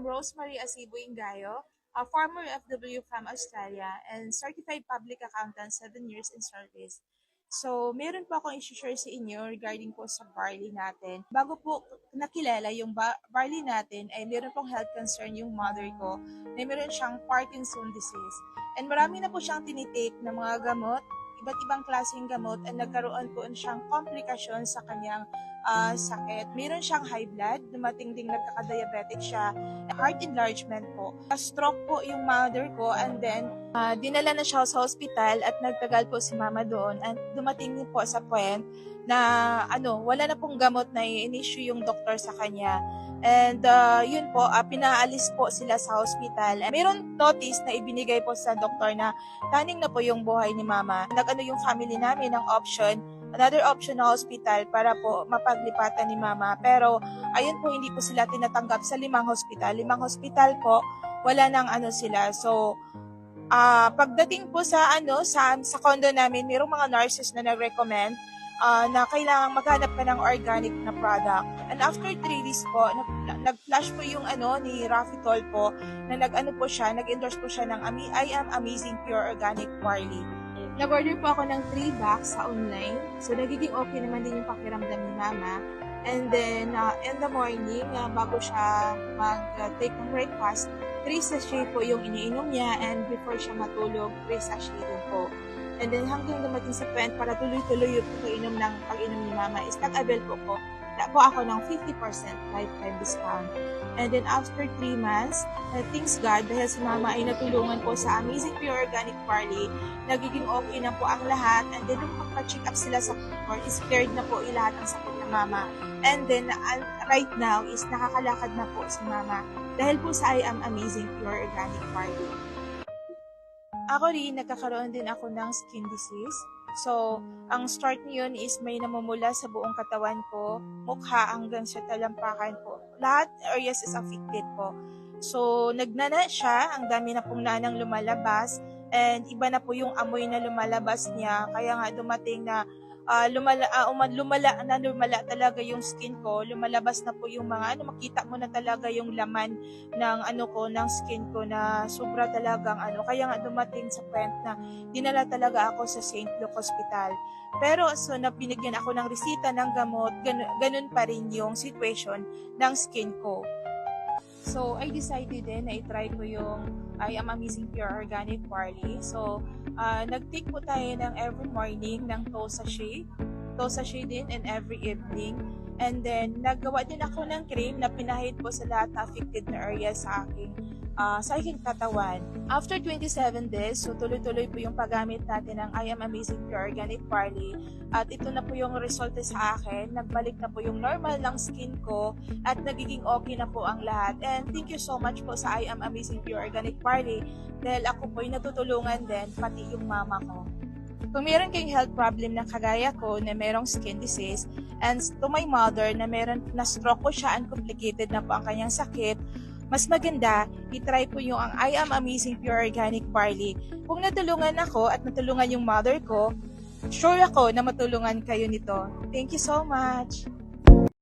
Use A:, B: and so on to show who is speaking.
A: Rosemary Asibo Ingayo, a former FW from Australia and certified public accountant 7 years in service. So, meron po akong i-share sa inyo regarding po sa barley natin. Bago po nakilala yung barley natin, ay meron pong health concern yung mother ko na meron siyang Parkinson disease. And marami na po siyang tinitake na mga gamot, iba't ibang klaseng gamot, at nagkaroon po siyang komplikasyon sa kanyang sakit. Meron siyang high blood, dumating ding nagkaka-diabetic siya, heart enlargement po. Stroke po yung mother ko, and then dinala na siya sa hospital at nagtagal po si mama doon, and dumating po sa point na wala na pong gamot na i-issue yung doktor sa kanya. And yun po, pinaalis po sila sa hospital. Mayroon notice na ibinigay po sa doktor na taning na po yung buhay ni mama. Yung family namin ng option, another option na hospital para po mapaglipatan ni mama. Pero ayun po, hindi po sila tinatanggap sa 5 hospital. 5 hospital po, wala nang sila. So pagdating po sa condo namin, mayroong mga nurses na nag-recommend na kailangan maghanap ka ng organic na product. And after 3 days po, nag-flash po yung ni Rafitol po, na nag-endorse po siya ng I Am Amazing Pure Organic Barley. Nag-order po ako ng 3 bags sa online. So, nagiging okay naman din yung pakiramdam ni mama. And then, in the morning, bago siya mag-take ng breakfast, 3 sachet po yung iniinom niya, and before siya matulog, 3 sachet din po. And then hanggang dumating sa point para tuloy-tuloy yung pag-inom ni mama is nag-avail po ako ng 50% lifetime discount. And then after 3 months, thanks God, dahil si mama ay natulungan po sa Amazing Pure Organic Barley, nagiging okay na po ang lahat. And then nung magpa-check up sila sa doctor, is cleared na po lahat ng sakit ng mama. And then right now is nakakalakad na po si mama dahil po sa I Am Amazing Pure Organic Barley. Ako rin, nagkakaroon din ako ng skin disease. So, ang start niyon is may namumula sa buong katawan ko, mukha hanggang sa talampakan po. Lahat areas is affected po. So, nagnana siya, ang dami na pong nanang lumalabas, and iba na po yung amoy na lumalabas niya. Kaya nga dumating na lumala talaga yung skin ko, lumalabas na po yung mga makita mo na talaga yung laman ng ng skin ko na sobra talagang kaya nga dumating sa point na dinala talaga ako sa St. Luke Hospital. Pero so binigyan ako ng resita ng gamot, ganun pa rin yung situation ng skin ko. So, I decided din na i-try ko yung I Am Amazing Pure Organic Barley. So, nag-take po tayo ng every morning ng 2 sachet din, and every evening. And then, naggawa din ako ng cream na pinahid po sa lahat na affected na area sa aking katawan. After 27 days, so tuloy-tuloy po yung paggamit natin ng I Am Amazing Pure Organic Barley. At ito na po yung resulta sa akin. Nagbalik na po yung normal ng skin ko at nagiging okay na po ang lahat. And thank you so much po sa I Am Amazing Pure Organic Barley dahil ako po ay natutulungan din, pati yung mama ko. Kung meron kayong health problem na kagaya ko na merong skin disease, and to my mother na meron na stroke po siya and complicated na po ang kanyang sakit, mas maganda, itry po yung ang I Am Amazing Pure Organic Barley. Kung natulungan ako at natulungan yung mother ko, sure ako na matulungan kayo nito. Thank you so much!